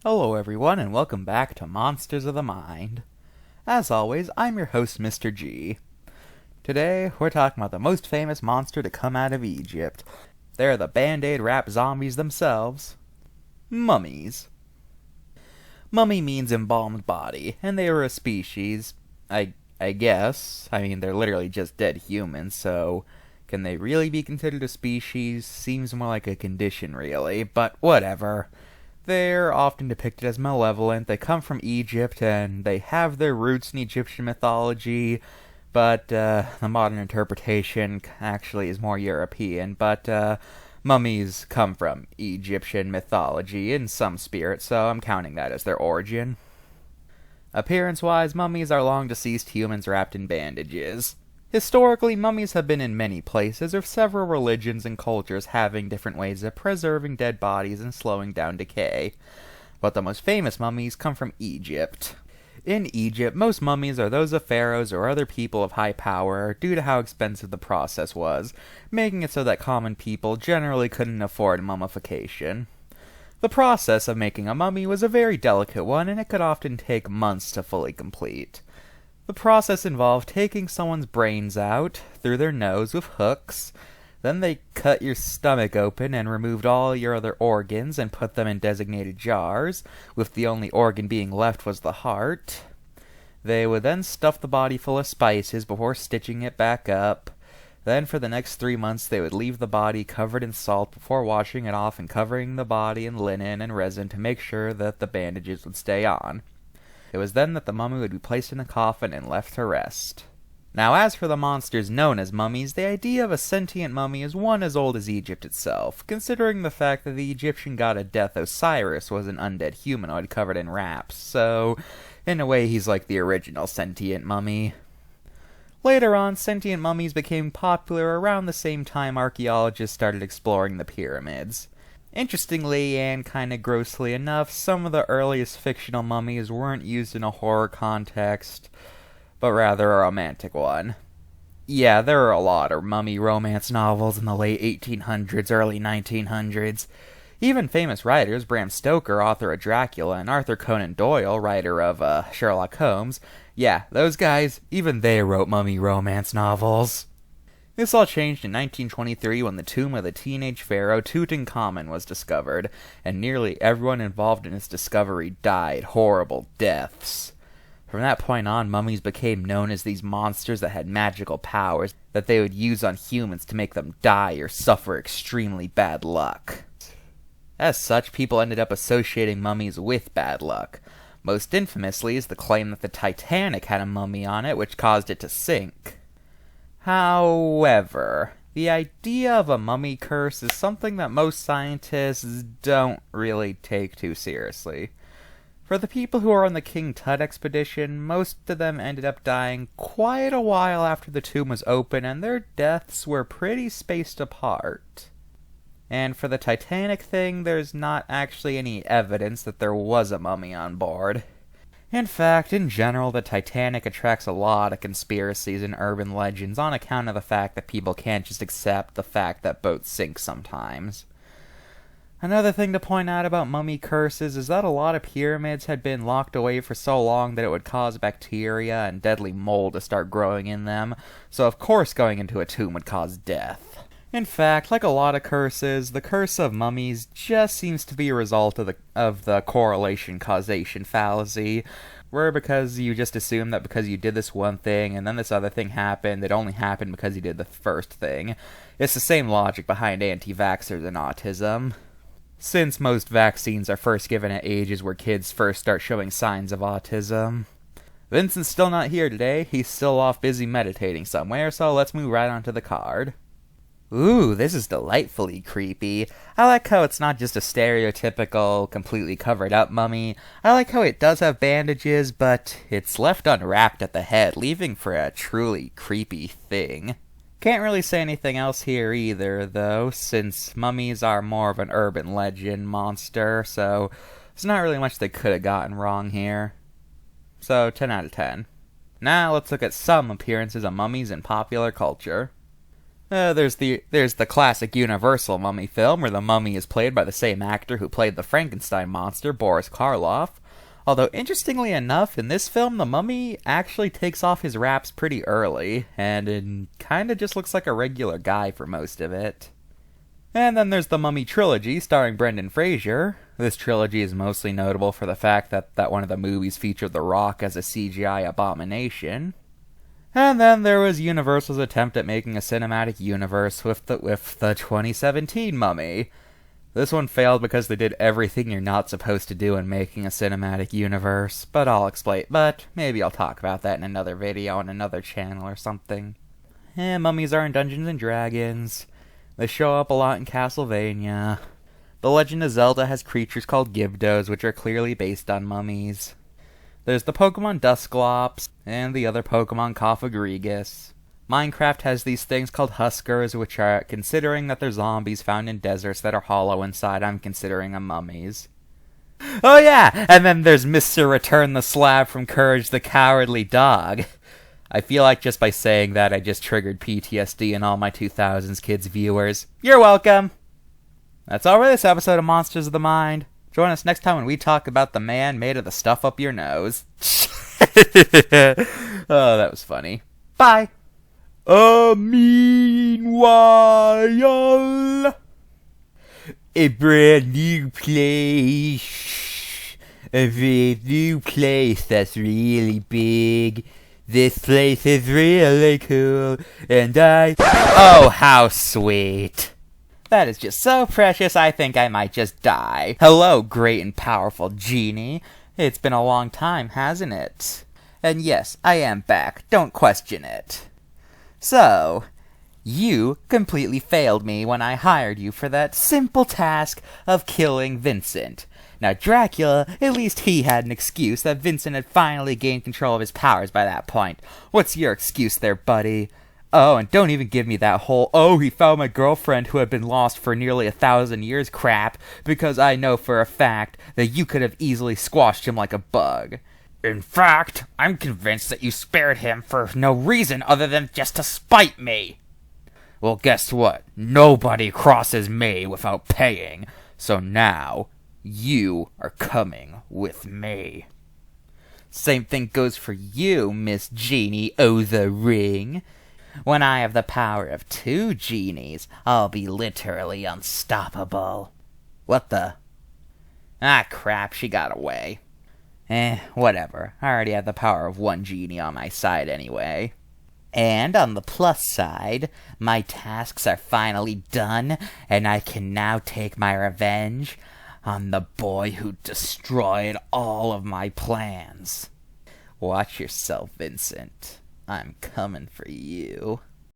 Hello everyone and welcome back to Monsters of the Mind. As always, I'm your host Mr.G. Today, we're talking about the most famous monster to come out of Egypt. They're the Band-Aid wrapped zombies themselves. Mummies. Mummy means embalmed body, and they were a species, I guess. I mean, they're literally just dead humans, so can they really be considered a species? Seems more like a condition, really, but whatever. They're often depicted as malevolent. They come from Egypt, and they have their roots in Egyptian mythology, but the modern interpretation actually is more European. But mummies come from Egyptian mythology in some spirit, so I'm counting that as their origin. Appearance-wise, mummies are long-deceased humans wrapped in bandages. Historically, mummies have been in many places, with several religions and cultures having different ways of preserving dead bodies and slowing down decay. But the most famous mummies come from Egypt. In Egypt, most mummies are those of pharaohs or other people of high power due to how expensive the process was, making it so that common people generally couldn't afford mummification. The process of making a mummy was a very delicate one, and it could often take months to fully complete. The process involved taking someone's brains out through their nose with hooks. Then they cut your stomach open and removed all your other organs and put them in designated jars, with the only organ being left was the heart. They would then stuff the body full of spices before stitching it back up. Then for the next 3 months they would leave the body covered in salt before washing it off and covering the body in linen and resin to make sure that the bandages would stay on. It was then that the mummy would be placed in a coffin and left to rest. Now, as for the monsters known as mummies, the idea of a sentient mummy is one as old as Egypt itself, considering the fact that the Egyptian god of death Osiris was an undead humanoid covered in wraps, so in a way he's like the original sentient mummy. Later on, sentient mummies became popular around the same time archaeologists started exploring the pyramids. Interestingly, and kinda grossly enough, some of the earliest fictional mummies weren't used in a horror context, but rather a romantic one. Yeah, there are a lot of mummy romance novels in the late 1800s, early 1900s. Even famous writers, Bram Stoker, author of Dracula, and Arthur Conan Doyle, writer of Sherlock Holmes, yeah, those guys, even they wrote mummy romance novels. This all changed in 1923 when the tomb of the teenage pharaoh Tutankhamun was discovered, and nearly everyone involved in its discovery died horrible deaths. From that point on, mummies became known as these monsters that had magical powers that they would use on humans to make them die or suffer extremely bad luck. As such, people ended up associating mummies with bad luck. Most infamously is the claim that the Titanic had a mummy on it, which caused it to sink. However, the idea of a mummy curse is something that most scientists don't really take too seriously. For the people who were on the King Tut expedition, most of them ended up dying quite a while after the tomb was open, and their deaths were pretty spaced apart. And for the Titanic thing, there's not actually any evidence that there was a mummy on board. In fact, in general, the Titanic attracts a lot of conspiracies and urban legends on account of the fact that people can't just accept the fact that boats sink sometimes. Another thing to point out about mummy curses is that a lot of pyramids had been locked away for so long that it would cause bacteria and deadly mold to start growing in them, so of course going into a tomb would cause death. In fact, like a lot of curses, the curse of mummies just seems to be a result of the correlation-causation fallacy, where because you just assume that because you did this one thing and then this other thing happened, it only happened because you did the first thing. It's the same logic behind anti-vaxxers and autism. Since most vaccines are first given at ages where kids first start showing signs of autism. Vincent's still not here today, he's still off busy meditating somewhere, so let's move right on to the card. Ooh, this is delightfully creepy. I like how it's not just a stereotypical, completely covered up mummy. I like how it does have bandages, but it's left unwrapped at the head, leaving for a truly creepy thing. Can't really say anything else here either, though, since mummies are more of an urban legend monster, so there's not really much they could have gotten wrong here. So, 10 out of 10. Now let's look at some appearances of mummies in popular culture. There's the classic Universal Mummy film, where the mummy is played by the same actor who played the Frankenstein monster, Boris Karloff. Although, interestingly enough, in this film, the mummy actually takes off his wraps pretty early, and it kinda just looks like a regular guy for most of it. And then there's the Mummy trilogy, starring Brendan Fraser. This trilogy is mostly notable for the fact that one of the movies featured The Rock as a CGI abomination. And then there was Universal's attempt at making a cinematic universe with the 2017 Mummy. This one failed because they did everything you're not supposed to do in making a cinematic universe, but maybe I'll talk about that in another video on another channel or something. Mummies are in Dungeons & Dragons. They show up a lot in Castlevania. The Legend of Zelda has creatures called Gibdos, which are clearly based on mummies. There's the Pokemon Dusclops, and the other Pokemon Cofagrigus. Minecraft has these things called Huskers, which are, considering that they're zombies found in deserts that are hollow inside, I'm considering them mummies. Oh yeah! And then there's Mr. Return the Slab from Courage the Cowardly Dog. I feel like just by saying that, I just triggered PTSD in all my 2000s kids viewers. You're welcome! That's all for this episode of Monsters of the Mind. Join us next time when we talk about the man made of the stuff up your nose. Oh, that was funny. Bye! Meanwhile, a brand new place. A new place that's really big. This place is really cool, and oh, how sweet. That is just so precious, I think I might just die. Hello, great and powerful genie. It's been a long time, hasn't it? And yes, I am back. Don't question it. So, you completely failed me when I hired you for that simple task of killing Vincent. Now, Dracula, at least he had an excuse that Vincent had finally gained control of his powers by that point. What's your excuse there, buddy? Oh, and don't even give me that whole, oh, he found my girlfriend who had been lost for nearly 1,000 years crap, because I know for a fact that you could have easily squashed him like a bug. In fact, I'm convinced that you spared him for no reason other than just to spite me. Well, guess what? Nobody crosses me without paying, so now you are coming with me. Same thing goes for you, Miss Genie o' the Ring. When I have the power of 2 genies, I'll be literally unstoppable. What the? Ah, crap, she got away. Whatever. I already have the power of 1 genie on my side anyway. And on the plus side, my tasks are finally done, and I can now take my revenge on the boy who destroyed all of my plans. Watch yourself, Vincent. I'm coming for you.